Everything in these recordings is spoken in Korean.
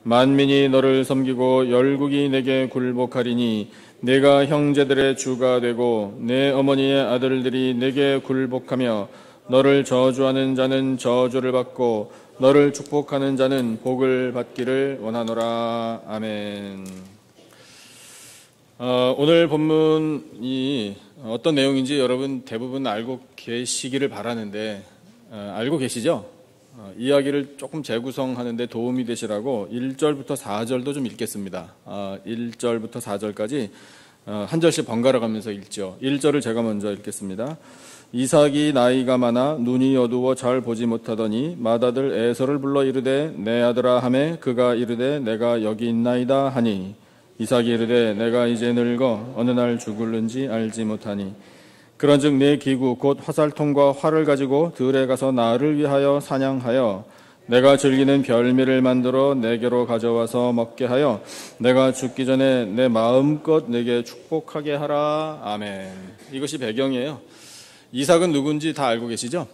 만민이 너를 섬기고 열국이 내게 굴복하리니 내가 형제들의 주가 되고 내 어머니의 아들들이 내게 굴복하며 너를 저주하는 자는 저주를 받고 너를 축복하는 자는 복을 받기를 원하노라. 아멘. 오늘 본문이 어떤 내용인지 여러분 대부분 알고 계시기를 바라는데 알고 계시죠? 이야기를 조금 재구성하는 데 도움이 되시라고 1절부터 4절도 좀 읽겠습니다. 1절부터 4절까지 한 절씩 번갈아 가면서 읽죠. 1절을 제가 먼저 읽겠습니다. 이삭이 나이가 많아 눈이 어두워 잘 보지 못하더니 맏아들 에서를 불러 이르되 내 아들아 하매 그가 이르되 내가 여기 있나이다 하니 이삭이 이르되 내가 이제 늙어 어느 날 죽을는지 알지 못하니 그런즉 내 기구 곧 화살통과 활을 가지고 들에 가서 나를 위하여 사냥하여 내가 즐기는 별미를 만들어 내게로 가져와서 먹게 하여 내가 죽기 전에 내 마음껏 내게 축복하게 하라. 아멘. 이것이 배경이에요. 이삭은 누군지 다 알고 계시죠?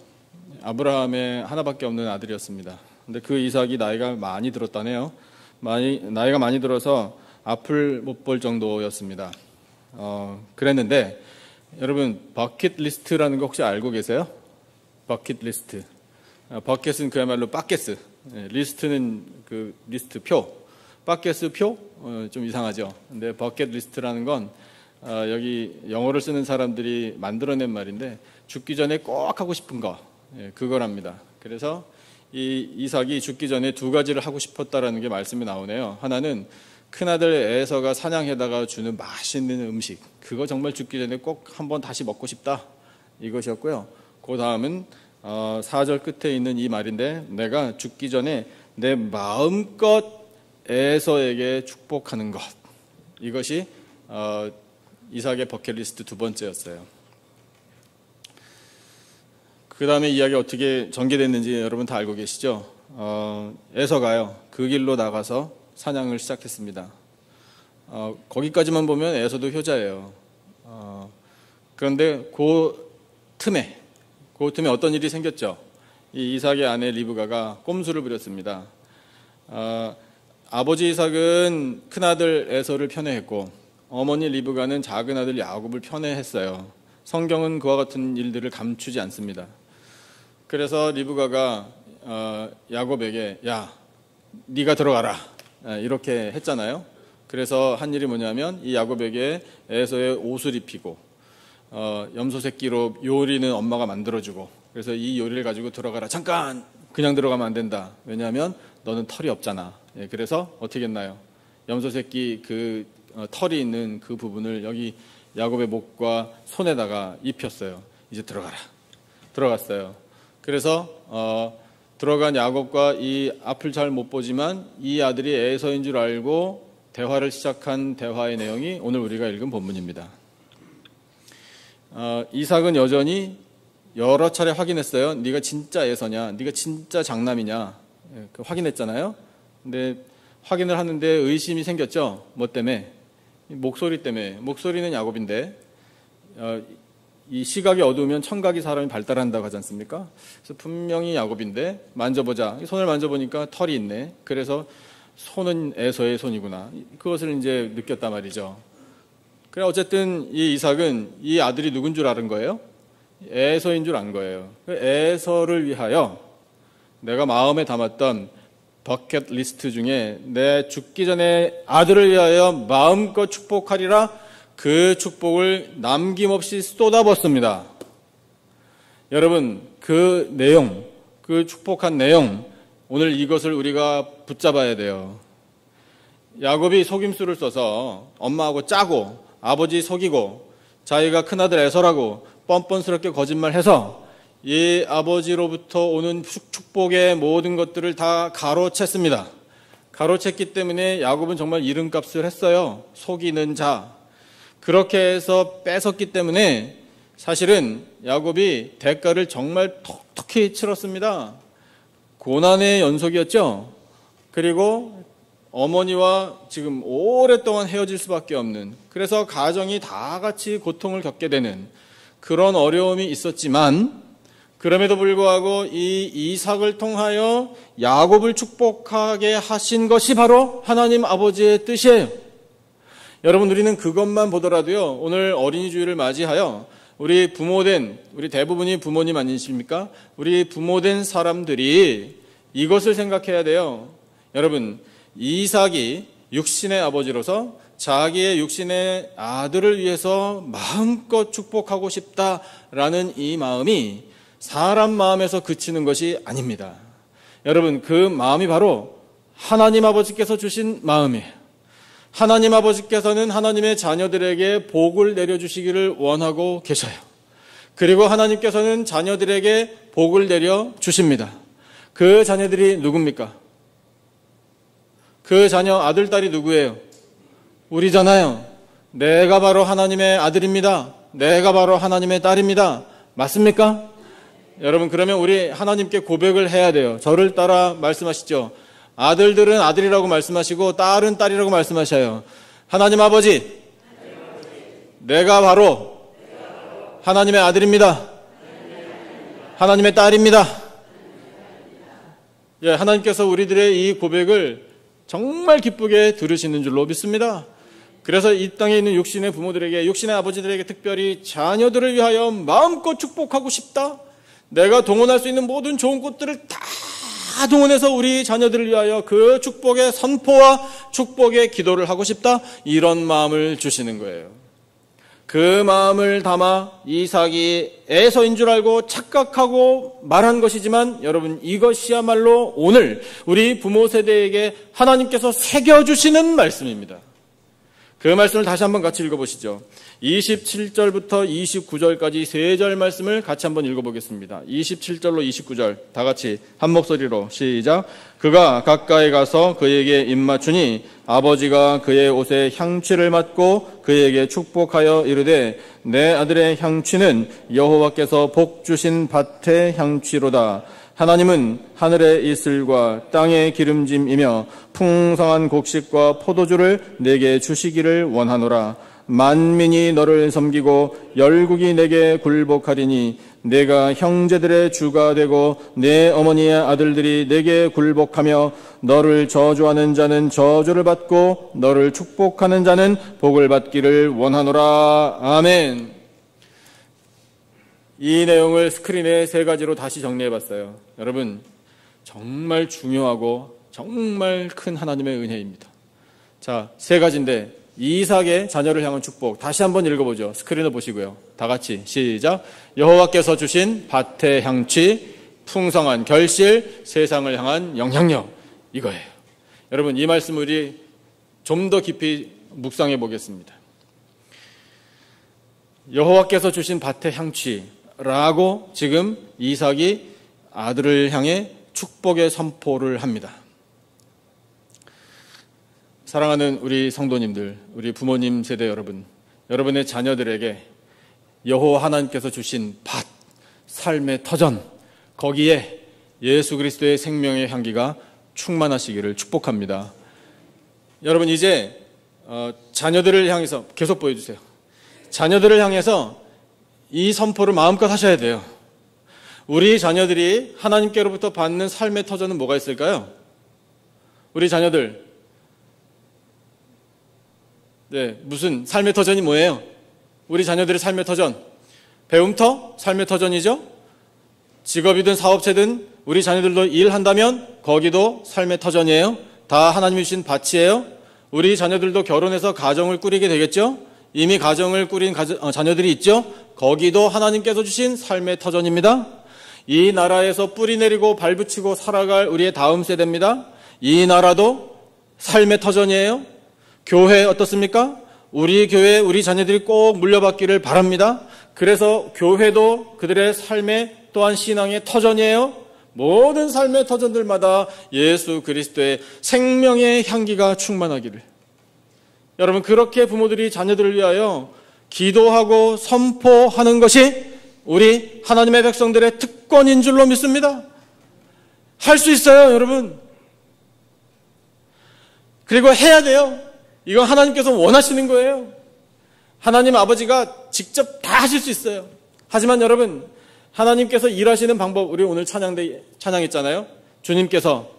아브라함의 하나밖에 없는 아들이었습니다. 근데 그 이삭이 나이가 많이 들었다네요. 나이가 많이 들어서 앞을 못 볼 정도였습니다. 그랬는데 여러분 버킷리스트라는 거 혹시 알고 계세요? 버킷리스트. 버킷은 그야말로 바켓스. 리스트는 그 리스트 표. 바켓스 표? 좀 이상하죠. 근데 버킷리스트라는 건 여기 영어를 쓰는 사람들이 만들어낸 말인데 죽기 전에 꼭 하고 싶은 거 그거랍니다. 그래서 이 이삭이 죽기 전에 두 가지를 하고 싶었다라는 게 말씀이 나오네요. 하나는 큰아들 에서가 사냥해다가 주는 맛있는 음식, 그거 정말 죽기 전에 꼭 한번 다시 먹고 싶다, 이것이었고요. 그 다음은 4절 끝에 있는 이 말인데 내가 죽기 전에 내 마음껏 에서에게 축복하는 것, 이것이 이삭의 버킷리스트 두 번째였어요. 그 다음에 이야기 어떻게 전개됐는지 여러분 다 알고 계시죠? 에서가요 그 길로 나가서 사냥을 시작했습니다. 거기까지만 보면 에서도 효자예요. 그런데 그 틈에 어떤 일이 생겼죠? 이 이삭의 아내 리브가가 꼼수를 부렸습니다. 아버지 이삭은 큰아들 에서를 편애했고 어머니 리브가는 작은 아들 야곱을 편애했어요. 성경은 그와 같은 일들을 감추지 않습니다. 그래서 리브가가 야곱에게 야, 네가 들어가라, 이렇게 했잖아요. 그래서 한 일이 뭐냐면 이 야곱에게 에서의 옷을 입히고 염소 새끼로 요리는 엄마가 만들어주고, 그래서 이 요리를 가지고 들어가라. 잠깐, 그냥 들어가면 안 된다. 왜냐하면 너는 털이 없잖아. 그래서 어떻게 했나요? 염소 새끼 그 털이 있는 그 부분을 여기 야곱의 목과 손에다가 입혔어요. 이제 들어가라. 들어갔어요. 그래서 들어간 야곱과 이 앞을 잘 못 보지만 이 아들이 에서인 줄 알고 대화를 시작한 대화의 내용이 오늘 우리가 읽은 본문입니다. 이삭은 여전히 여러 차례 확인했어요. 네가 진짜 에서냐? 네가 진짜 장남이냐? 확인했잖아요. 근데 확인을 하는데 의심이 생겼죠. 뭐 때문에? 목소리 때문에. 목소리는 야곱인데 이 시각이 어두우면 청각이 사람이 발달한다고 하지 않습니까? 그래서 분명히 야곱인데 만져보자. 손을 만져보니까 털이 있네. 그래서 손은 에서의 손이구나. 그것을 이제 느꼈단 말이죠. 그래 어쨌든 이 이삭은 이 아들이 누군 줄 아는 거예요? 에서인 줄 안 거예요. 에서를 위하여 내가 마음에 담았던 버킷리스트 중에 내 죽기 전에 아들을 위하여 마음껏 축복하리라, 그 축복을 남김없이 쏟아붓습니다. 여러분, 그 내용, 그 축복한 내용, 오늘 이것을 우리가 붙잡아야 돼요. 야곱이 속임수를 써서 엄마하고 짜고 아버지 속이고 자기가 큰아들 에서라고 뻔뻔스럽게 거짓말해서 이 아버지로부터 오는 축복의 모든 것들을 다 가로챘습니다. 가로챘기 때문에 야곱은 정말 이름값을 했어요. 속이는 자. 그렇게 해서 뺏었기 때문에 사실은 야곱이 대가를 정말 톡톡히 치렀습니다. 고난의 연속이었죠. 그리고 어머니와 지금 오랫동안 헤어질 수밖에 없는, 그래서 가정이 다 같이 고통을 겪게 되는 그런 어려움이 있었지만 그럼에도 불구하고 이 이삭을 통하여 야곱을 축복하게 하신 것이 바로 하나님 아버지의 뜻이에요. 여러분, 우리는 그것만 보더라도요, 오늘 어린이 주일을 맞이하여 우리 대부분이 부모님 아니십니까? 우리 부모된 사람들이 이것을 생각해야 돼요. 여러분, 이삭이 육신의 아버지로서 자기의 육신의 아들을 위해서 마음껏 축복하고 싶다라는 이 마음이 사람 마음에서 그치는 것이 아닙니다. 여러분, 그 마음이 바로 하나님 아버지께서 주신 마음이에요. 하나님 아버지께서는 하나님의 자녀들에게 복을 내려주시기를 원하고 계셔요. 그리고 하나님께서는 자녀들에게 복을 내려주십니다. 그 자녀들이 누굽니까? 그 자녀 아들, 딸이 누구예요? 우리잖아요. 내가 바로 하나님의 아들입니다. 내가 바로 하나님의 딸입니다. 맞습니까? 여러분, 그러면 우리 하나님께 고백을 해야 돼요. 저를 따라 말씀하시죠. 아들들은 아들이라고 말씀하시고 딸은 딸이라고 말씀하셔요. 하나님 아버지, 내가 바로 하나님의 아들입니다. 하나님의 딸입니다. 예, 하나님께서 우리들의 이 고백을 정말 기쁘게 들으시는 줄로 믿습니다. 그래서 이 땅에 있는 육신의 부모들에게, 육신의 아버지들에게 특별히 자녀들을 위하여 마음껏 축복하고 싶다. 내가 동원할 수 있는 모든 좋은 것들을 다 동원해서 우리 자녀들을 위하여 그 축복의 선포와 축복의 기도를 하고 싶다. 이런 마음을 주시는 거예요. 그 마음을 담아 이삭이 에서인 줄 알고 착각하고 말한 것이지만, 여러분, 이것이야말로 오늘 우리 부모 세대에게 하나님께서 새겨주시는 말씀입니다. 그 말씀을 다시 한번 같이 읽어보시죠. 27절부터 29절까지 세 절 말씀을 같이 한번 읽어보겠습니다. 27절로 29절 다 같이 한 목소리로 시작. 그가 가까이 가서 그에게 입맞추니 아버지가 그의 옷에 향취를 맡고 그에게 축복하여 이르되, 내 아들의 향취는 여호와께서 복 주신 밭의 향취로다. 하나님은 하늘의 이슬과 땅의 기름짐이며 풍성한 곡식과 포도주를 내게 주시기를 원하노라. 만민이 너를 섬기고 열국이 내게 굴복하리니 내가 형제들의 주가 되고 내 어머니의 아들들이 내게 굴복하며 너를 저주하는 자는 저주를 받고 너를 축복하는 자는 복을 받기를 원하노라. 아멘. 이 내용을 스크린에 세 가지로 다시 정리해봤어요. 여러분, 정말 중요하고 정말 큰 하나님의 은혜입니다. 자, 세 가지인데 이삭의 자녀를 향한 축복 다시 한번 읽어보죠. 스크린을 보시고요. 다 같이 시작. 여호와께서 주신 밭의 향취, 풍성한 결실, 세상을 향한 영향력, 이거예요. 여러분, 이 말씀 우리 좀 더 깊이 묵상해 보겠습니다. 여호와께서 주신 밭의 향취라고 지금 이삭이 아들을 향해 축복의 선포를 합니다. 사랑하는 우리 성도님들, 우리 부모님 세대 여러분, 여러분의 자녀들에게 여호와 하나님께서 주신 밭, 삶의 터전, 거기에 예수 그리스도의 생명의 향기가 충만하시기를 축복합니다. 여러분, 이제 자녀들을 향해서 계속 보여주세요. 자녀들을 향해서 이 선포를 마음껏 하셔야 돼요. 우리 자녀들이 하나님께로부터 받는 삶의 터전은 뭐가 있을까요? 우리 자녀들, 무슨 삶의 터전이 뭐예요? 우리 자녀들의 삶의 터전, 배움터? 삶의 터전이죠. 직업이든 사업체든 우리 자녀들도 일한다면 거기도 삶의 터전이에요. 다 하나님이 주신 밭이에요. 우리 자녀들도 결혼해서 가정을 꾸리게 되겠죠. 이미 가정을 꾸린 자녀들이 있죠. 거기도 하나님께서 주신 삶의 터전입니다. 이 나라에서 뿌리 내리고 발붙이고 살아갈 우리의 다음 세대입니다. 이 나라도 삶의 터전이에요. 교회 어떻습니까? 우리 교회, 우리 자녀들이 꼭 물려받기를 바랍니다. 그래서 교회도 그들의 삶의 또한 신앙의 터전이에요. 모든 삶의 터전들마다 예수 그리스도의 생명의 향기가 충만하기를. 여러분, 그렇게 부모들이 자녀들을 위하여 기도하고 선포하는 것이 우리 하나님의 백성들의 특권인 줄로 믿습니다. 할 수 있어요, 여러분. 그리고 해야 돼요. 이건 하나님께서 원하시는 거예요. 하나님 아버지가 직접 다 하실 수 있어요. 하지만 여러분, 하나님께서 일하시는 방법, 우리 오늘 찬양했잖아요. 주님께서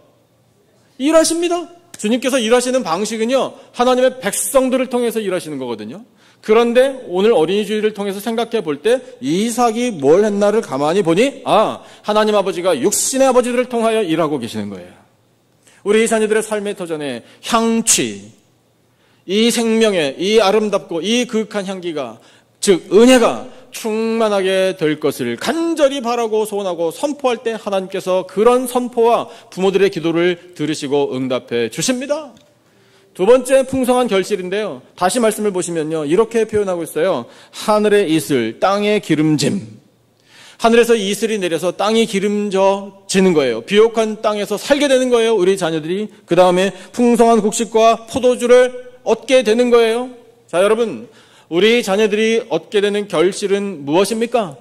일하십니다. 주님께서 일하시는 방식은요, 하나님의 백성들을 통해서 일하시는 거거든요. 그런데 오늘 어린이 주일을 통해서 생각해 볼 때 이삭이 뭘 했나를 가만히 보니 하나님 아버지가 육신의 아버지들을 통하여 일하고 계시는 거예요. 우리 자녀들의 삶의 터전에 향취, 이 생명의 이 아름답고 이 그윽한 향기가, 즉 은혜가 충만하게 될 것을 간절히 바라고 소원하고 선포할 때 하나님께서 그런 선포와 부모들의 기도를 들으시고 응답해 주십니다. 두 번째 풍성한 결실인데요. 다시 말씀을 보시면요, 이렇게 표현하고 있어요. 하늘의 이슬, 땅의 기름짐. 하늘에서 이슬이 내려서 땅이 기름져지는 거예요. 비옥한 땅에서 살게 되는 거예요, 우리 자녀들이. 그 다음에 풍성한 곡식과 포도주를 얻게 되는 거예요. 자, 여러분, 우리 자녀들이 얻게 되는 결실은 무엇입니까?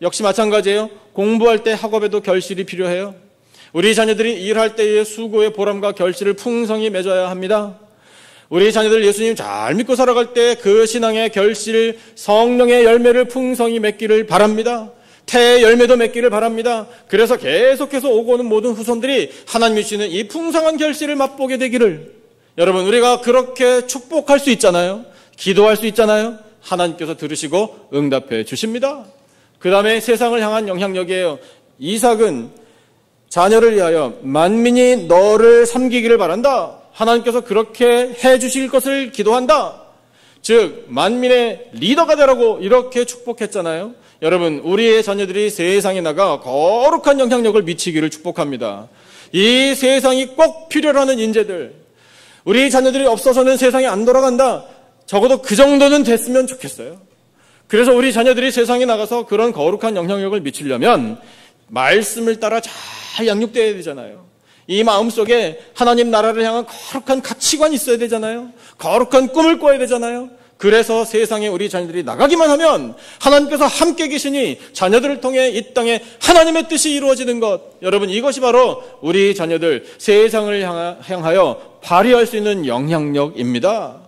역시 마찬가지예요. 공부할 때 학업에도 결실이 필요해요. 우리 자녀들이 일할 때의 수고의 보람과 결실을 풍성히 맺어야 합니다. 우리 자녀들 예수님 잘 믿고 살아갈 때 그 신앙의 결실, 성령의 열매를 풍성히 맺기를 바랍니다. 태의 열매도 맺기를 바랍니다. 그래서 계속해서 오고 오는 모든 후손들이 하나님이 주시는 이 풍성한 결실을 맛보게 되기를, 여러분, 우리가 그렇게 축복할 수 있잖아요. 기도할 수 있잖아요. 하나님께서 들으시고 응답해 주십니다. 그 다음에 세상을 향한 영향력이에요. 이삭은 자녀를 위하여 만민이 너를 섬기기를 바란다. 하나님께서 그렇게 해 주실 것을 기도한다. 즉 만민의 리더가 되라고 이렇게 축복했잖아요. 여러분, 우리의 자녀들이 세상에 나가 거룩한 영향력을 미치기를 축복합니다. 이 세상이 꼭 필요로 하는 인재들, 우리 자녀들이 없어서는 세상이 안 돌아간다. 적어도 그 정도는 됐으면 좋겠어요. 그래서 우리 자녀들이 세상에 나가서 그런 거룩한 영향력을 미치려면 말씀을 따라 잘 양육되어야 되잖아요. 이 마음속에 하나님 나라를 향한 거룩한 가치관이 있어야 되잖아요. 거룩한 꿈을 꿔야 되잖아요. 그래서 세상에 우리 자녀들이 나가기만 하면 하나님께서 함께 계시니 자녀들을 통해 이 땅에 하나님의 뜻이 이루어지는 것, 여러분, 이것이 바로 우리 자녀들 세상을 향하여 발휘할 수 있는 영향력입니다.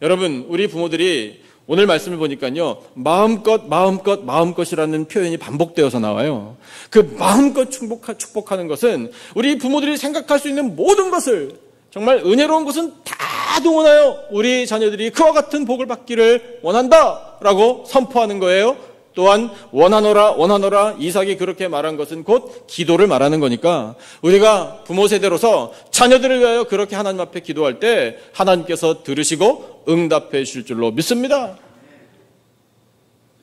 여러분, 우리 부모들이 오늘 말씀을 보니까요, 마음껏이라는 표현이 반복되어서 나와요. 그 마음껏 축복하는 것은 우리 부모들이 생각할 수 있는 모든 것을, 정말 은혜로운 것은 다 동원하여 우리 자녀들이 그와 같은 복을 받기를 원한다라고 선포하는 거예요. 또한 원하노라 이삭이 그렇게 말한 것은 곧 기도를 말하는 거니까 우리가 부모 세대로서 자녀들을 위하여 그렇게 하나님 앞에 기도할 때 하나님께서 들으시고 응답해 주실 줄로 믿습니다.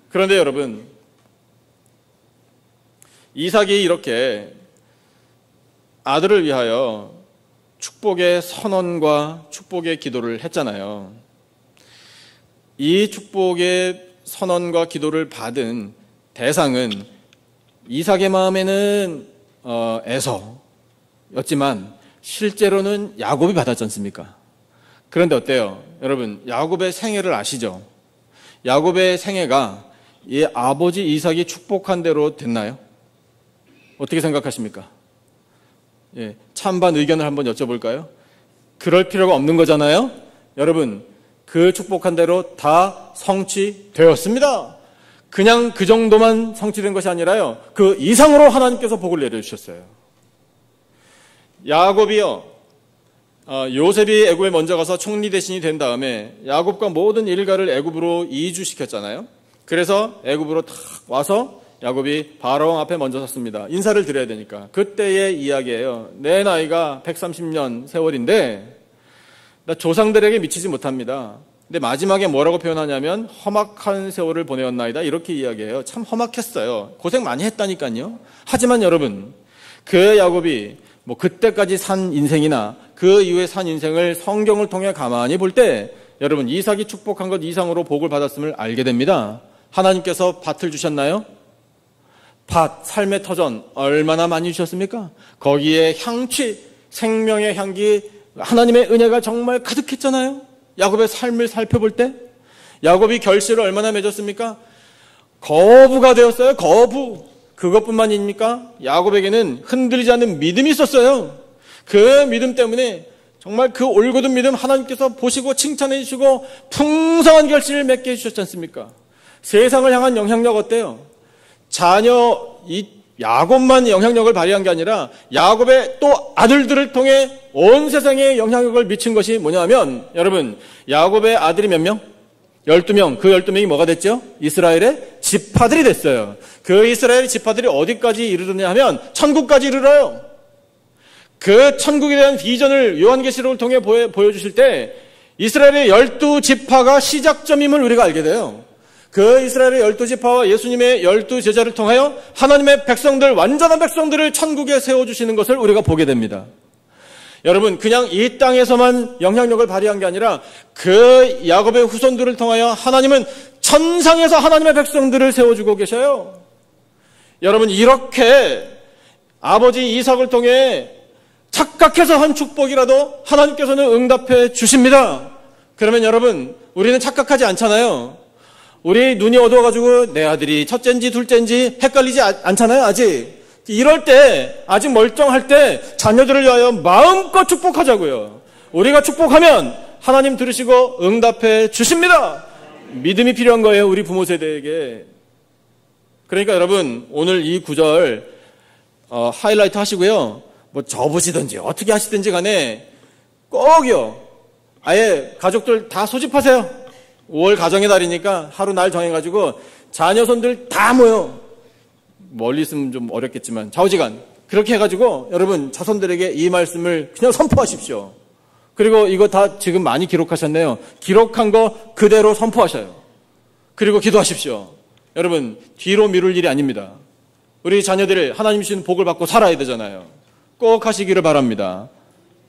그런데 여러분, 이삭이 이렇게 아들을 위하여 축복의 선언과 축복의 기도를 했잖아요. 이 축복의 선언과 기도를 받은 대상은 이삭의 마음에는 에서였지만 실제로는 야곱이 받았지 않습니까? 그런데 어때요? 여러분, 야곱의 생애를 아시죠? 야곱의 생애가 이 아버지 이삭이 축복한 대로 됐나요? 어떻게 생각하십니까? 예, 찬반 의견을 한번 여쭤볼까요? 그럴 필요가 없는 거잖아요? 여러분, 그 축복한 대로 다 성취되었습니다. 그냥 그 정도만 성취된 것이 아니라요, 그 이상으로 하나님께서 복을 내려주셨어요. 야곱이요, 요셉이 애굽에 먼저 가서 총리 대신이 된 다음에 야곱과 모든 일가를 애굽으로 이주시켰잖아요. 그래서 애굽으로 탁 와서 야곱이 바로왕 앞에 먼저 섰습니다. 인사를 드려야 되니까. 그때의 이야기예요. 내 나이가 130년 세월인데 나 조상들에게 미치지 못합니다. 근데 마지막에 뭐라고 표현하냐면 험악한 세월을 보내었나이다, 이렇게 이야기해요. 참 험악했어요. 고생 많이 했다니까요. 하지만 여러분, 그 야곱이 그때까지 산 인생이나 그 이후에 산 인생을 성경을 통해 가만히 볼 때 여러분, 이삭이 축복한 것 이상으로 복을 받았음을 알게 됩니다. 하나님께서 밭을 주셨나요? 밭, 삶의 터전 얼마나 많이 주셨습니까? 거기에 향취, 생명의 향기, 하나님의 은혜가 정말 가득했잖아요. 야곱의 삶을 살펴볼 때 야곱이 결실을 얼마나 맺었습니까? 거부가 되었어요. 거부. 그것뿐만입니까? 야곱에게는 흔들리지 않는 믿음이 있었어요. 그 믿음 때문에 정말 그 올곧은 믿음 하나님께서 보시고 칭찬해 주시고 풍성한 결실을 맺게 해주셨지 않습니까? 세상을 향한 영향력 어때요? 자녀 이 야곱만 영향력을 발휘한 게 아니라 야곱의 또 아들들을 통해 온 세상에 영향력을 미친 것이 뭐냐면, 여러분, 야곱의 아들이 몇 명? 12명. 그 12명이 뭐가 됐죠? 이스라엘의 지파들이 됐어요. 그 이스라엘의 지파들이 어디까지 이르느냐 하면 천국까지 이르러요. 그 천국에 대한 비전을 요한계시록을 통해 보여주실 때 이스라엘의 12지파가 시작점임을 우리가 알게 돼요. 그 이스라엘의 12지파와 예수님의 12제자를 통하여 하나님의 백성들, 완전한 백성들을 천국에 세워주시는 것을 우리가 보게 됩니다. 여러분, 그냥 이 땅에서만 영향력을 발휘한 게 아니라 그 야곱의 후손들을 통하여 하나님은 천상에서 하나님의 백성들을 세워주고 계셔요. 여러분, 이렇게 아버지 이삭을 통해 착각해서 한 축복이라도 하나님께서는 응답해 주십니다. 그러면 여러분, 우리는 착각하지 않잖아요. 우리 눈이 어두워가지고 내 아들이 첫째인지 둘째인지 헷갈리지 않잖아요, 아직. 이럴 때, 아직 멀쩡할 때 자녀들을 위하여 마음껏 축복하자고요. 우리가 축복하면 하나님 들으시고 응답해 주십니다. 믿음이 필요한 거예요, 우리 부모 세대에게. 그러니까 여러분, 오늘 이 구절 하이라이트 하시고요. 뭐 접으시든지 어떻게 하시든지 간에 꼭요, 아예 가족들 다 소집하세요. 5월 가정의 달이니까 하루 날 정해가지고 자녀손들 다 모여. 멀리 있으면 좀 어렵겠지만 좌우지간 그렇게 해가지고 여러분 자손들에게 이 말씀을 그냥 선포하십시오. 그리고 이거 다 지금 많이 기록하셨네요. 기록한 거 그대로 선포하셔요. 그리고 기도하십시오. 여러분, 뒤로 미룰 일이 아닙니다. 우리 자녀들 하나님 주신 복을 받고 살아야 되잖아요. 꼭 하시기를 바랍니다.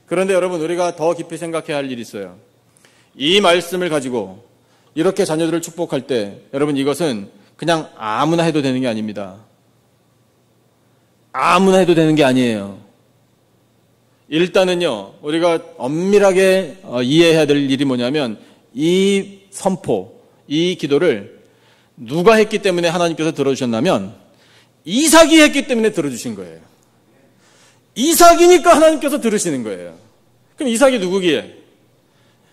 그런데 여러분, 우리가 더 깊이 생각해야 할 일이 있어요. 이 말씀을 가지고 이렇게 자녀들을 축복할 때 여러분, 이것은 그냥 아무나 해도 되는 게 아닙니다. 아무나 해도 되는 게 아니에요. 일단은요, 우리가 엄밀하게 이해해야 될 일이 뭐냐면 이 선포, 이 기도를 누가 했기 때문에 하나님께서 들어주셨냐면 이삭이 했기 때문에 들어주신 거예요. 이삭이니까 하나님께서 들으시는 거예요. 그럼 이삭이 누구기에?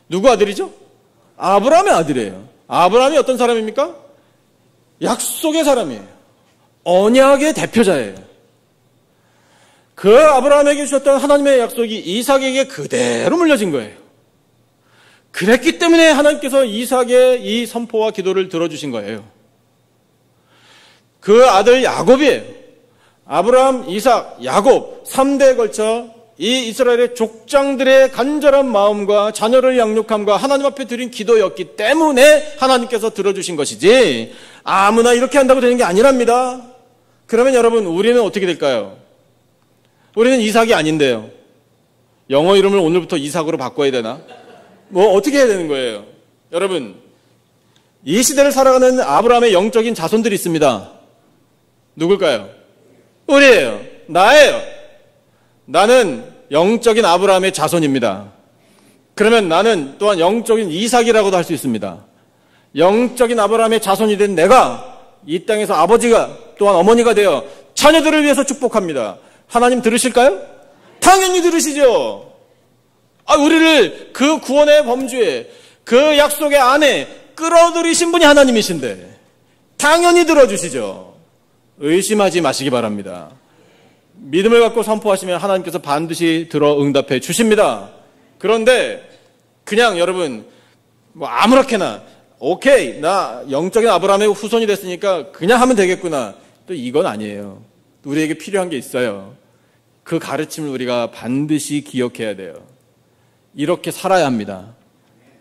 누구 아들이죠? 아브라함의 아들이에요. 아브라함이 어떤 사람입니까? 약속의 사람이에요. 언약의 대표자예요. 그 아브라함에게 주셨던 하나님의 약속이 이삭에게 그대로 물려진 거예요. 그랬기 때문에 하나님께서 이삭의 이 선포와 기도를 들어주신 거예요. 그 아들 야곱이에요. 아브라함, 이삭, 야곱 3대에 걸쳐 이 이스라엘의 족장들의 간절한 마음과 자녀를 양육함과 하나님 앞에 드린 기도였기 때문에 하나님께서 들어주신 것이지 아무나 이렇게 한다고 되는 게 아니랍니다. 그러면 여러분, 우리는 어떻게 될까요? 우리는 이삭이 아닌데요. 영어 이름을 오늘부터 이삭으로 바꿔야 되나? 뭐 어떻게 해야 되는 거예요? 여러분, 이 시대를 살아가는 아브라함의 영적인 자손들이 있습니다. 누굴까요? 우리예요. 나예요. 나는 영적인 아브라함의 자손입니다. 그러면 나는 또한 영적인 이삭이라고도 할 수 있습니다. 영적인 아브라함의 자손이 된 내가 이 땅에서 아버지가 또한 어머니가 되어 자녀들을 위해서 축복합니다. 하나님 들으실까요? 당연히 들으시죠. 우리를 그 구원의 범주에, 그 약속의 안에 끌어들이신 분이 하나님이신데 당연히 들어주시죠. 의심하지 마시기 바랍니다. 믿음을 갖고 선포하시면 하나님께서 반드시 들어 응답해 주십니다. 그런데 그냥 여러분 뭐 아무렇게나 오케이, 나 영적인 아브라함의 후손이 됐으니까 그냥 하면 되겠구나, 또 이건 아니에요. 우리에게 필요한 게 있어요. 그 가르침을 우리가 반드시 기억해야 돼요. 이렇게 살아야 합니다.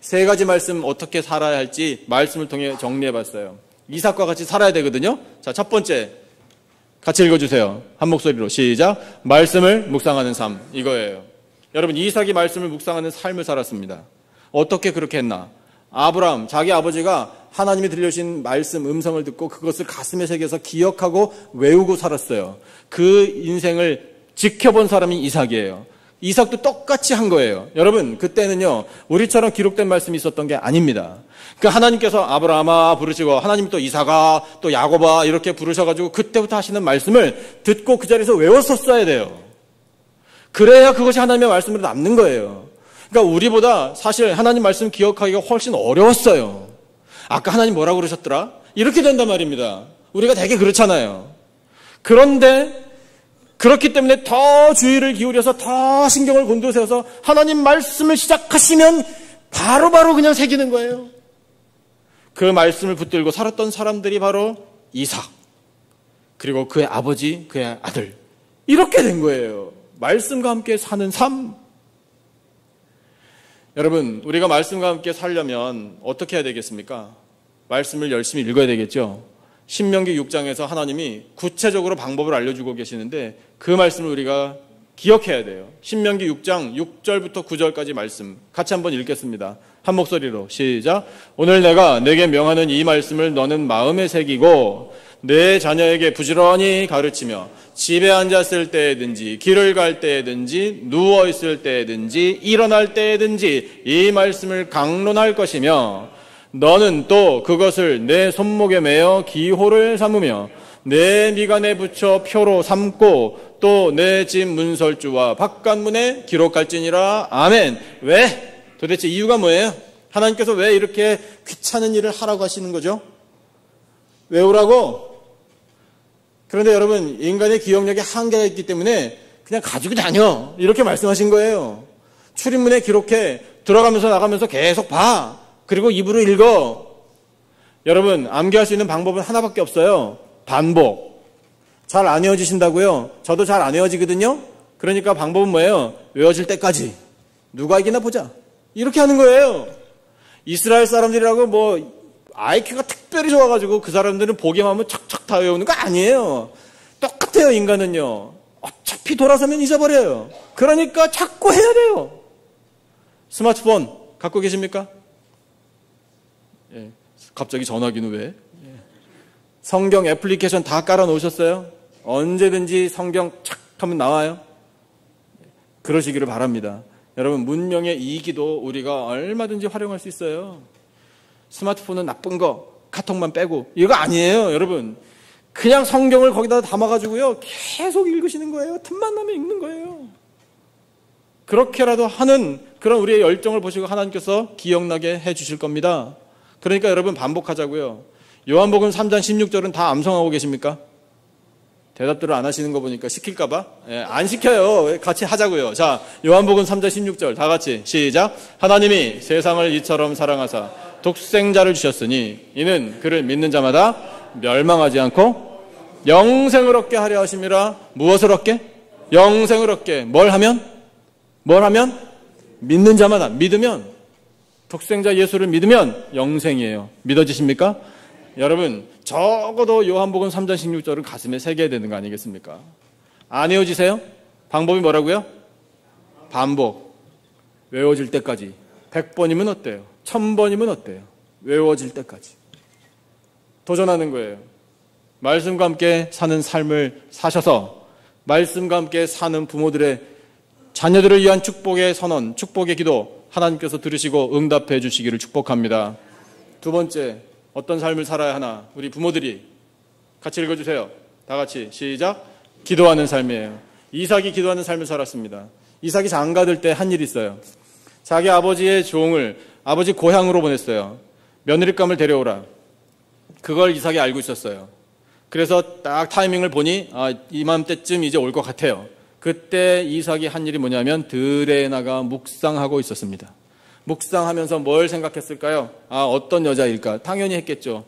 3가지 말씀 어떻게 살아야 할지 말씀을 통해 정리해봤어요. 이삭과 같이 살아야 되거든요. 자, 첫 번째 같이 읽어주세요. 한 목소리로 시작. 말씀을 묵상하는 삶, 이거예요. 여러분, 이삭이 말씀을 묵상하는 삶을 살았습니다. 어떻게 그렇게 했나? 아브라함, 자기 아버지가 하나님이 들려주신 말씀, 음성을 듣고 그것을 가슴에 새겨서 기억하고 외우고 살았어요. 그 인생을 지켜본 사람이 이삭이에요. 이삭도 똑같이 한 거예요. 여러분, 그때는요, 우리처럼 기록된 말씀이 있었던 게 아닙니다. 그 하나님께서 아브라함아 부르시고 하나님이 또 이삭아 또 야곱아 이렇게 부르셔가지고 그때부터 하시는 말씀을 듣고 그 자리에서 외웠었어야 돼요. 그래야 그것이 하나님의 말씀으로 남는 거예요. 그러니까 우리보다 사실 하나님 말씀 기억하기가 훨씬 어려웠어요. 아까 하나님 뭐라고 그러셨더라? 이렇게 된단 말입니다. 우리가 되게 그렇잖아요. 그런데 그렇기 때문에 더 주의를 기울여서 더 신경을 곤두세워서 하나님 말씀을 시작하시면 바로바로 그냥 새기는 거예요. 그 말씀을 붙들고 살았던 사람들이 바로 이삭, 그리고 그의 아버지, 그의 아들, 이렇게 된 거예요. 말씀과 함께 사는 삶. 여러분, 우리가 말씀과 함께 살려면 어떻게 해야 되겠습니까? 말씀을 열심히 읽어야 되겠죠. 신명기 6장에서 하나님이 구체적으로 방법을 알려주고 계시는데 그 말씀을 우리가 기억해야 돼요. 신명기 6장 6절부터 9절까지 말씀 같이 한번 읽겠습니다. 한 목소리로 시작. 오늘 내가 내게 명하는 이 말씀을 너는 마음에 새기고 내 자녀에게 부지런히 가르치며 집에 앉았을 때든지 길을 갈 때든지 누워있을 때든지 일어날 때든지 이 말씀을 강론할 것이며 너는 또 그것을 내 손목에 매어 기호를 삼으며 내 미간에 붙여 표로 삼고 또 내 집 문설주와 바깥문에 기록할지니라. 아멘. 왜? 도대체 이유가 뭐예요? 하나님께서 왜 이렇게 귀찮은 일을 하라고 하시는 거죠? 외우라고? 그런데 여러분, 인간의 기억력에 한계가 있기 때문에 그냥 가지고 다녀, 이렇게 말씀하신 거예요. 출입문에 기록해. 들어가면서 나가면서 계속 봐. 그리고 입으로 읽어. 여러분, 암기할 수 있는 방법은 하나밖에 없어요. 반복. 잘 안 외워지신다고요? 저도 잘 안 외워지거든요. 그러니까 방법은 뭐예요? 외워질 때까지. 누가 이기나 보자. 이렇게 하는 거예요. 이스라엘 사람들이라고 뭐 IQ가 특별히 좋아가지고 그 사람들은 보기만 하면 척척 다 외우는 거 아니에요. 똑같아요. 인간은요. 어차피 돌아서면 잊어버려요. 그러니까 자꾸 해야 돼요. 스마트폰 갖고 계십니까? 예. 갑자기 전화기는 왜? 예. 성경 애플리케이션 다 깔아놓으셨어요? 언제든지 성경 착 하면 나와요. 그러시기를 바랍니다. 여러분, 문명의 이기도 우리가 얼마든지 활용할 수 있어요. 스마트폰은 나쁜 거, 카톡만 빼고 이거 아니에요. 여러분, 그냥 성경을 거기다 담아가지고요 계속 읽으시는 거예요. 틈만 나면 읽는 거예요. 그렇게라도 하는 그런 우리의 열정을 보시고 하나님께서 기억나게 해주실 겁니다. 그러니까 여러분, 반복하자고요. 요한복음 3장 16절은 다 암송하고 계십니까? 대답들을 안 하시는 거 보니까 시킬까봐? 예, 안 시켜요. 같이 하자고요. 자, 요한복음 3장 16절 다 같이 시작. 하나님이 세상을 이처럼 사랑하사 독생자를 주셨으니 이는 그를 믿는 자마다 멸망하지 않고 영생을 얻게 하려 하심이라. 무엇을 얻게? 영생을 얻게. 뭘 하면? 믿는 자마다. 믿으면, 독생자 예수를 믿으면 영생이에요. 믿어지십니까? 여러분, 적어도 요한복음 3장 16절은 가슴에 새겨야 되는 거 아니겠습니까? 안 외워지세요? 방법이 뭐라고요? 반복. 외워질 때까지. 100번이면 어때요? 1000번이면 어때요? 외워질 때까지. 도전하는 거예요. 말씀과 함께 사는 삶을 사셔서 말씀과 함께 사는 부모들의 자녀들을 위한 축복의 선언, 축복의 기도 하나님께서 들으시고 응답해 주시기를 축복합니다. 두 번째, 어떤 삶을 살아야 하나? 우리 부모들이 같이 읽어주세요. 다 같이 시작. 기도하는 삶이에요. 이삭이 기도하는 삶을 살았습니다. 이삭이 장가들 때 한 일이 있어요. 자기 아버지의 종을 아버지 고향으로 보냈어요. 며느리감을 데려오라. 그걸 이삭이 알고 있었어요. 그래서 딱 타이밍을 보니 이맘때쯤 이제 올 것 같아요. 그때 이삭이 한 일이 뭐냐면 들에 나가 묵상하고 있었습니다. 묵상하면서 뭘 생각했을까요? 어떤 여자일까? 당연히 했겠죠.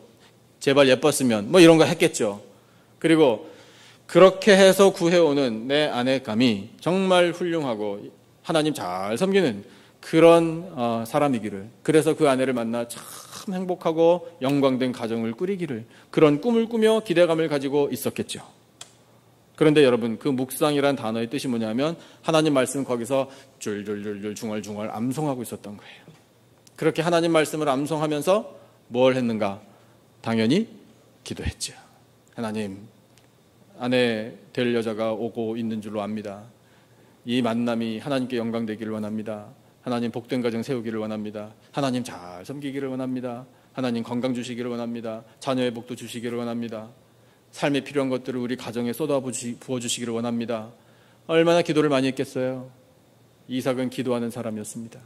제발 예뻤으면 뭐 이런 거 했겠죠. 그리고 그렇게 해서 구해오는 내 아내감이 정말 훌륭하고 하나님 잘 섬기는 그런 사람이기를, 그래서 그 아내를 만나 참 행복하고 영광된 가정을 꾸리기를, 그런 꿈을 꾸며 기대감을 가지고 있었겠죠. 그런데 여러분, 그 묵상이란 단어의 뜻이 뭐냐면 하나님 말씀 거기서 줄줄줄줄 중얼중얼 암송하고 있었던 거예요. 그렇게 하나님 말씀을 암송하면서 뭘 했는가? 당연히 기도했죠. 하나님, 아내 될 여자가 오고 있는 줄로 압니다. 이 만남이 하나님께 영광되기를 원합니다. 하나님 복된 가정 세우기를 원합니다. 하나님 잘 섬기기를 원합니다. 하나님 건강 주시기를 원합니다. 자녀의 복도 주시기를 원합니다. 삶에 필요한 것들을 우리 가정에 쏟아 부어주시기를 원합니다. 얼마나 기도를 많이 했겠어요. 이삭은 기도하는 사람이었습니다.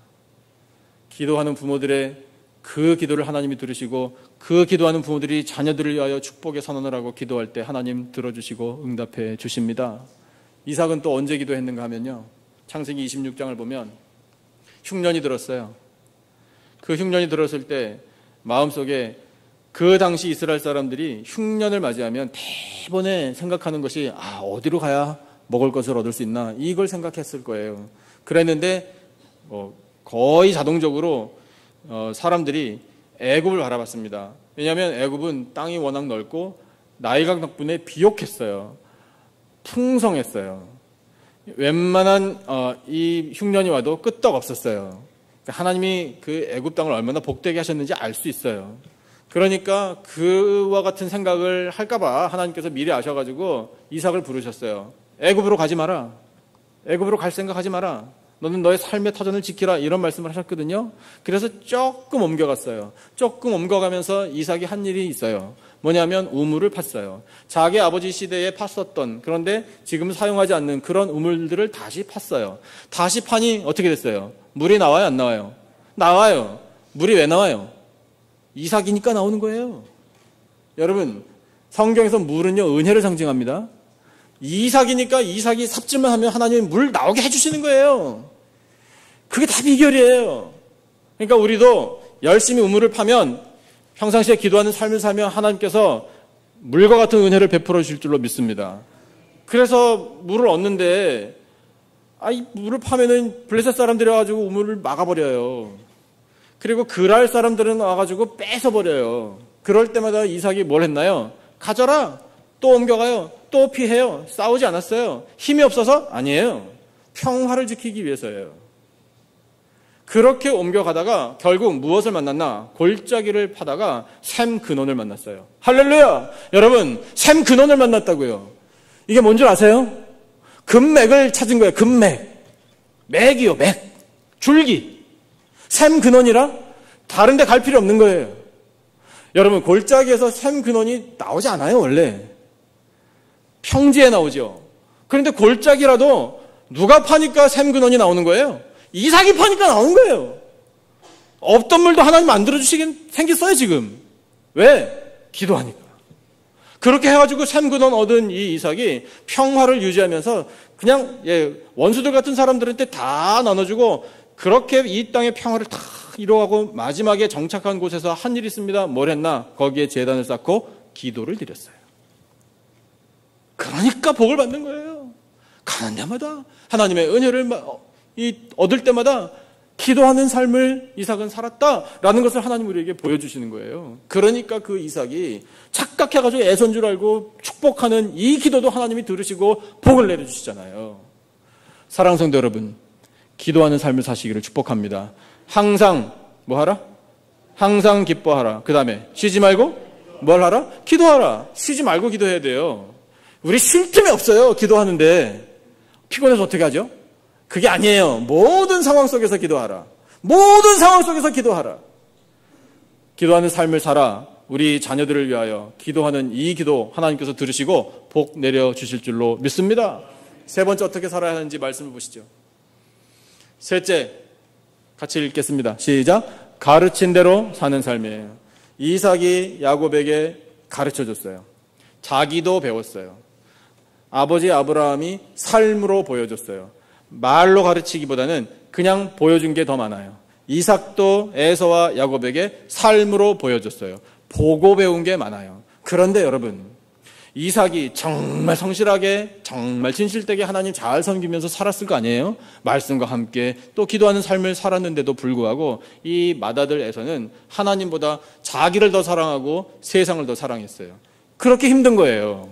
기도하는 부모들의 그 기도를 하나님이 들으시고 그 기도하는 부모들이 자녀들을 위하여 축복의 선언을 하고 기도할 때 하나님 들어주시고 응답해 주십니다. 이삭은 또 언제 기도했는가 하면요, 창세기 26장을 보면 흉년이 들었어요. 그 흉년이 들었을 때 마음속에 그 당시 이스라엘 사람들이 흉년을 맞이하면 대번에 생각하는 것이 어디로 가야 먹을 것을 얻을 수 있나, 이걸 생각했을 거예요. 그랬는데 거의 자동적으로 사람들이 애굽을 바라봤습니다. 왜냐하면 애굽은 땅이 워낙 넓고 나일강 덕분에 비옥했어요. 풍성했어요. 웬만한 이 흉년이 와도 끄떡없었어요. 하나님이 그 애굽 땅을 얼마나 복되게 하셨는지 알 수 있어요. 그러니까 그와 같은 생각을 할까봐 하나님께서 미리 아셔가지고 이삭을 부르셨어요. 애굽으로 가지 마라. 애굽으로 갈 생각하지 마라. 너는 너의 삶의 터전을 지키라, 이런 말씀을 하셨거든요. 그래서 조금 옮겨갔어요. 조금 옮겨가면서 이삭이 한 일이 있어요. 뭐냐면 우물을 팠어요. 자기 아버지 시대에 팠었던, 그런데 지금 사용하지 않는 그런 우물들을 다시 팠어요. 다시 파니 어떻게 됐어요? 물이 나와요, 안 나와요? 나와요. 물이 왜 나와요? 이삭이니까 나오는 거예요. 여러분, 성경에서 물은요, 은혜를 상징합니다. 이삭이니까 이삭이 삽질만 하면 하나님이 물 나오게 해주시는 거예요. 그게 다 비결이에요. 그러니까 우리도 열심히 우물을 파면, 평상시에 기도하는 삶을 살면 하나님께서 물과 같은 은혜를 베풀어 주실 줄로 믿습니다. 그래서 물을 얻는데, 이 물을 파면은 블레셋 사람들이 와가지고 우물을 막아버려요. 그리고 그랄 사람들은 와가지고 뺏어버려요. 그럴 때마다 이삭이 뭘 했나요? 가져라! 또 옮겨가요. 또 피해요. 싸우지 않았어요. 힘이 없어서? 아니에요. 평화를 지키기 위해서예요. 그렇게 옮겨가다가 결국 무엇을 만났나? 골짜기를 파다가 샘 근원을 만났어요. 할렐루야! 여러분, 샘 근원을 만났다고요. 이게 뭔 줄 아세요? 금맥을 찾은 거예요. 금맥. 맥이요, 맥. 줄기. 샘 근원이라 다른 데 갈 필요 없는 거예요. 여러분, 골짜기에서 샘 근원이 나오지 않아요, 원래. 평지에 나오죠. 그런데 골짜기라도 누가 파니까 샘 근원이 나오는 거예요? 이삭이 파니까 나오는 거예요. 없던 물도 하나님 만들어주시긴 생겼어요, 지금. 왜? 기도하니까. 그렇게 해가지고 샘 근원 얻은 이 이삭이 평화를 유지하면서 그냥 원수들 같은 사람들한테 다 나눠주고, 그렇게 이 땅의 평화를 다 이루어가고 마지막에 정착한 곳에서 한 일이 있습니다. 뭘 했나? 거기에 제단을 쌓고 기도를 드렸어요. 그러니까 복을 받는 거예요. 가는 데마다 하나님의 은혜를 얻을 때마다 기도하는 삶을 이삭은 살았다라는 것을 하나님 우리에게 보여주시는 거예요. 그러니까 그 이삭이 착각해가지고 애선 줄 알고 축복하는 이 기도도 하나님이 들으시고 복을 내려주시잖아요. 사랑하는 성도 여러분, 기도하는 삶을 사시기를 축복합니다. 항상 뭐 하라? 항상 기뻐하라. 그 다음에 쉬지 말고 뭘 하라? 기도하라. 쉬지 말고 기도해야 돼요. 우리 쉴 틈이 없어요. 기도하는데. 피곤해서 어떻게 하죠? 그게 아니에요. 모든 상황 속에서 기도하라. 모든 상황 속에서 기도하라. 기도하는 삶을 살아 우리 자녀들을 위하여 기도하는 이 기도 하나님께서 들으시고 복 내려주실 줄로 믿습니다. 세 번째 어떻게 살아야 하는지 말씀을 보시죠. 셋째, 같이 읽겠습니다. 시작. 가르친 대로 사는 삶이에요. 이삭이 야곱에게 가르쳐줬어요. 자기도 배웠어요. 아버지 아브라함이 삶으로 보여줬어요. 말로 가르치기보다는 그냥 보여준 게 더 많아요. 이삭도 에서와 야곱에게 삶으로 보여줬어요. 보고 배운 게 많아요. 그런데 여러분, 이삭이 정말 성실하게 정말 진실되게 하나님 잘 섬기면서 살았을 거 아니에요? 말씀과 함께 또 기도하는 삶을 살았는데도 불구하고 이 맏아들에서는 하나님보다 자기를 더 사랑하고 세상을 더 사랑했어요. 그렇게 힘든 거예요.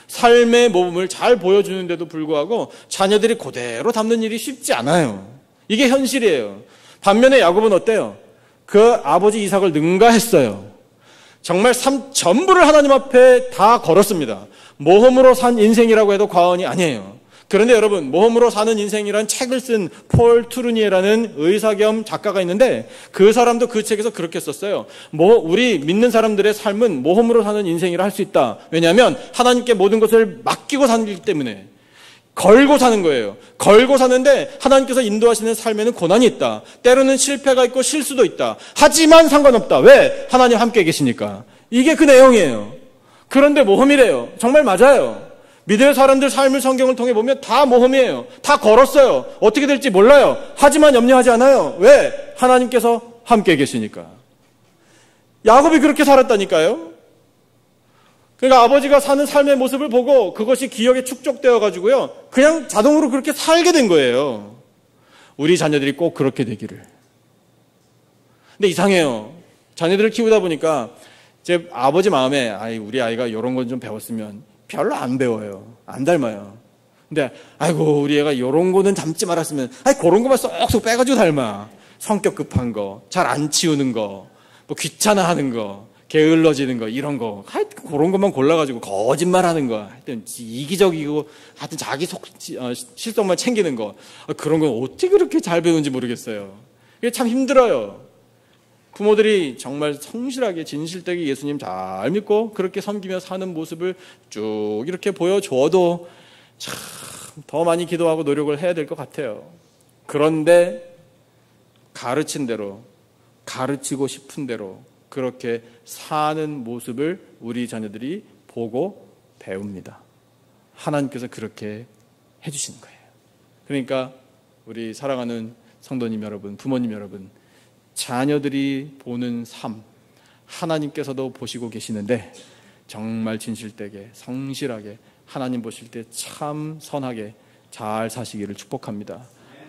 삶의 모범을 잘 보여주는데도 불구하고 자녀들이 그대로 담는 일이 쉽지 않아요. 이게 현실이에요. 반면에 야곱은 어때요? 그 아버지 이삭을 능가했어요. 정말 전부를 하나님 앞에 다 걸었습니다. 모험으로 산 인생이라고 해도 과언이 아니에요. 그런데 여러분, 모험으로 사는 인생이라는 책을 쓴 폴 투르니에라는 의사 겸 작가가 있는데 그 사람도 그 책에서 그렇게 썼어요. 우리 믿는 사람들의 삶은 모험으로 사는 인생이라 할 수 있다. 왜냐하면 하나님께 모든 것을 맡기고 살기 때문에. 걸고 사는 거예요. 걸고 사는데 하나님께서 인도하시는 삶에는 고난이 있다. 때로는 실패가 있고 실수도 있다. 하지만 상관없다. 왜? 하나님 함께 계시니까. 이게 그 내용이에요. 그런데 모험이래요. 정말 맞아요. 믿음의 사람들 삶을 성경을 통해 보면 다 모험이에요. 다 걸었어요. 어떻게 될지 몰라요. 하지만 염려하지 않아요. 왜? 하나님께서 함께 계시니까. 야곱이 그렇게 살았다니까요. 그러니까 아버지가 사는 삶의 모습을 보고 그것이 기억에 축적되어 가지고요. 그냥 자동으로 그렇게 살게 된 거예요. 우리 자녀들이 꼭 그렇게 되기를. 근데 이상해요. 자녀들을 키우다 보니까 제 아버지 마음에 우리 아이가 이런 건 좀 배웠으면 별로 안 배워요. 안 닮아요. 근데 아이고 우리 애가 이런 거는 닮지 말았으면 그런 거만 쏙쏙 빼가지고 닮아. 성격 급한 거, 잘 안 치우는 거, 뭐 귀찮아하는 거, 게을러지는 거 이런 거 하여튼 그런 것만 골라가지고 거짓말하는 거 하여튼 이기적이고 하여튼 자기 실속만 챙기는 거 그런 건 어떻게 그렇게 잘 배우는지 모르겠어요. 이게 참 힘들어요. 부모들이 정말 성실하게 진실되게 예수님 잘 믿고 그렇게 섬기며 사는 모습을 쭉 이렇게 보여줘도 참 더 많이 기도하고 노력을 해야 될 것 같아요. 그런데 가르친 대로 가르치고 싶은 대로 그렇게 사는 모습을 우리 자녀들이 보고 배웁니다. 하나님께서 그렇게 해주시는 거예요. 그러니까 우리 사랑하는 성도님 여러분, 부모님 여러분, 자녀들이 보는 삶 하나님께서도 보시고 계시는데 정말 진실되게 성실하게 하나님 보실 때 참 선하게 잘 사시기를 축복합니다.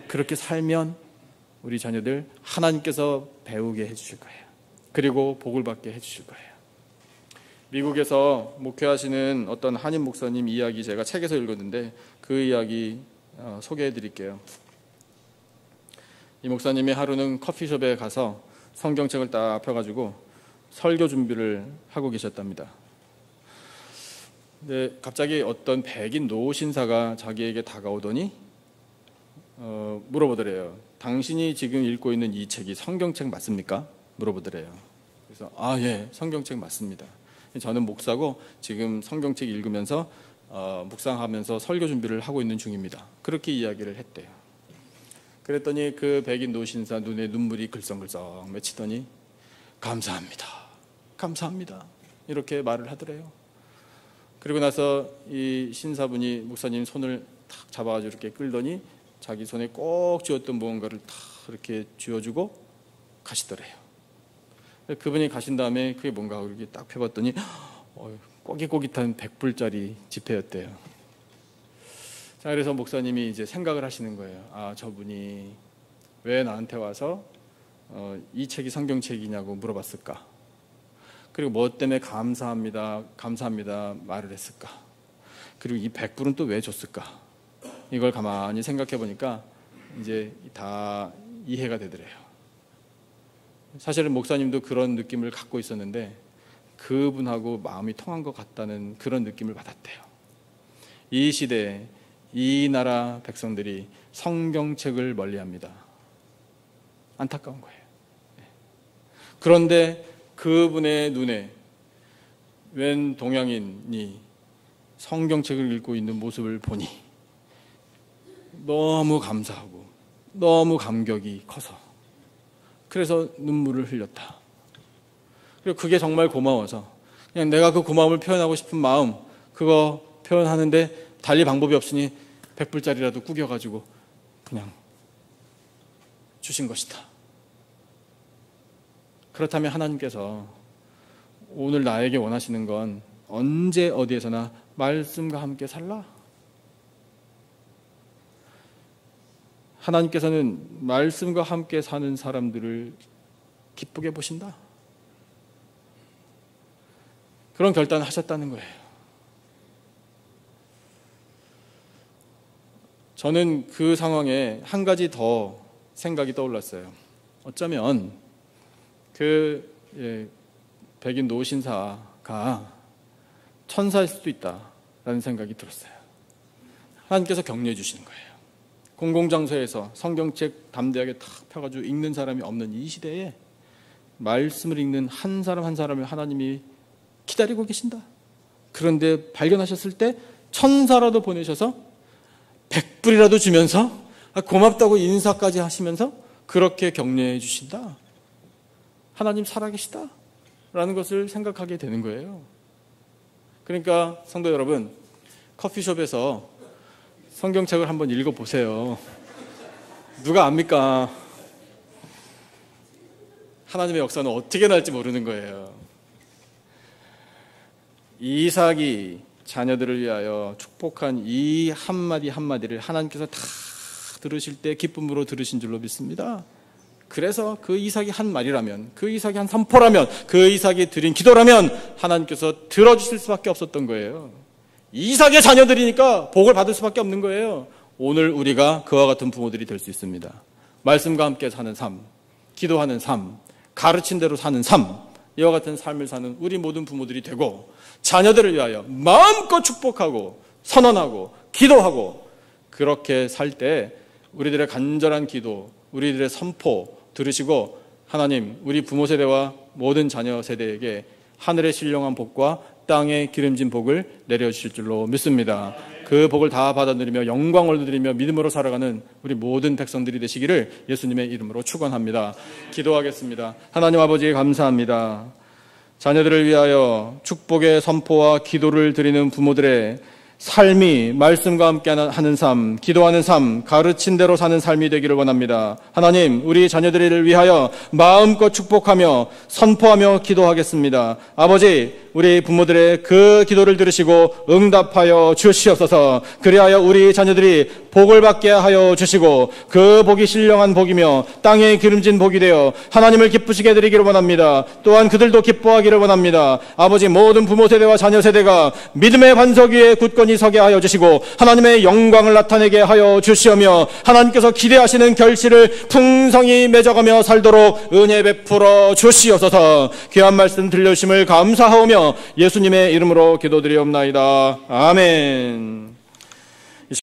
그렇게 살면 우리 자녀들 하나님께서 배우게 해주실 거예요. 그리고 복을 받게 해주실 거예요. 미국에서 목회하시는 어떤 한인 목사님 이야기 제가 책에서 읽었는데 그 이야기 소개해 드릴게요. 이 목사님이 하루는 커피숍에 가서 성경책을 딱 펴가지고 설교 준비를 하고 계셨답니다. 근데 갑자기 어떤 백인 노신사가 자기에게 다가오더니 물어보더래요. 당신이 지금 읽고 있는 이 책이 성경책 맞습니까? 물어보더래요. 그래서 예, 성경책 맞습니다. 저는 목사고 지금 성경책 읽으면서 묵상하면서 설교 준비를 하고 있는 중입니다. 그렇게 이야기를 했대요. 그랬더니 그 백인 노신사 눈에 눈물이 글썽글썽 맺히더니 감사합니다. 감사합니다. 이렇게 말을 하더래요. 그리고 나서 이 신사분이 목사님 손을 탁 잡아가지고 이렇게 끌더니 자기 손에 꼭 쥐었던 무언가를 탁 이렇게 쥐어주고 가시더래요. 그분이 가신 다음에 그게 뭔가 이렇게 딱 펴봤더니 꼬깃꼬깃한 100불짜리 지폐였대요. 자, 그래서 목사님이 이제 생각을 하시는 거예요. 저분이 왜 나한테 와서 이 책이 성경책이냐고 물어봤을까? 그리고 뭐 때문에 감사합니다 말을 했을까? 그리고 이 100불은 또 왜 줬을까? 이걸 가만히 생각해 보니까 이제 다 이해가 되더래요. 사실은 목사님도 그런 느낌을 갖고 있었는데 그분하고 마음이 통한 것 같다는 그런 느낌을 받았대요. 이 시대에 이 나라 백성들이 성경책을 멀리합니다. 안타까운 거예요. 그런데 그분의 눈에 웬 동양인이 성경책을 읽고 있는 모습을 보니 너무 감사하고 너무 감격이 커서 그래서 눈물을 흘렸다. 그리고 그게 정말 고마워서 그냥 내가 그 고마움을 표현하고 싶은 마음 그거 표현하는데 달리 방법이 없으니 100불짜리라도 구겨가지고 그냥 주신 것이다. 그렇다면 하나님께서 오늘 나에게 원하시는 건 언제 어디에서나 말씀과 함께 살라? 하나님께서는 말씀과 함께 사는 사람들을 기쁘게 보신다. 그런 결단을 하셨다는 거예요. 저는 그 상황에 한 가지 더 생각이 떠올랐어요. 어쩌면 그 백인 노신사가 천사일 수도 있다라는 생각이 들었어요. 하나님께서 격려해 주시는 거예요. 공공장소에서 성경책 담대하게 탁 펴가지고 읽는 사람이 없는 이 시대에 말씀을 읽는 한 사람 한 사람을 하나님이 기다리고 계신다. 그런데 발견하셨을 때 천사라도 보내셔서 100불이라도 주면서 고맙다고 인사까지 하시면서 그렇게 격려해 주신다. 하나님 살아계시다 라는 것을 생각하게 되는 거예요. 그러니까 성도 여러분, 커피숍에서 성경책을 한번 읽어보세요. 누가 압니까? 하나님의 역사는 어떻게 날지 모르는 거예요. 이삭이 자녀들을 위하여 축복한 이 한마디 한마디를 하나님께서 다 들으실 때 기쁨으로 들으신 줄로 믿습니다. 그래서 그 이삭이 한 말이라면, 그 이삭이 한 선포라면, 그 이삭이 드린 기도라면 하나님께서 들어주실 수밖에 없었던 거예요. 이삭의 자녀들이니까 복을 받을 수밖에 없는 거예요. 오늘 우리가 그와 같은 부모들이 될 수 있습니다. 말씀과 함께 사는 삶, 기도하는 삶, 가르친 대로 사는 삶, 이와 같은 삶을 사는 우리 모든 부모들이 되고, 자녀들을 위하여 마음껏 축복하고 선언하고 기도하고, 그렇게 살 때 우리들의 간절한 기도, 우리들의 선포 들으시고 하나님 우리 부모 세대와 모든 자녀 세대에게 하늘의 신령한 복과 땅의 기름진 복을 내려주실 줄로 믿습니다. 그 복을 다 받아 누리며 영광을 누리며 믿음으로 살아가는 우리 모든 백성들이 되시기를 예수님의 이름으로 축원합니다. 기도하겠습니다. 하나님 아버지 감사합니다. 자녀들을 위하여 축복의 선포와 기도를 드리는 부모들의 삶이 말씀과 함께 하는 삶, 기도하는 삶, 가르친 대로 사는 삶이 되기를 원합니다. 하나님, 우리 자녀들을 위하여 마음껏 축복하며 선포하며 기도하겠습니다. 아버지, 우리 부모들의 그 기도를 들으시고 응답하여 주시옵소서. 그리하여 우리 자녀들이 복을 받게 하여 주시고 그 복이 신령한 복이며 땅에 기름진 복이 되어 하나님을 기쁘시게 드리기를 원합니다. 또한 그들도 기뻐하기를 원합니다. 아버지, 모든 부모 세대와 자녀 세대가 믿음의 반석 위에 굳건히 서게 하여 주시고 하나님의 영광을 나타내게 하여 주시오며 하나님께서 기대하시는 결실을 풍성히 맺어가며 살도록 은혜 베풀어 주시옵소서. 귀한 말씀 들려주심을 감사하오며 예수님의 이름으로 기도드리옵나이다. 아멘.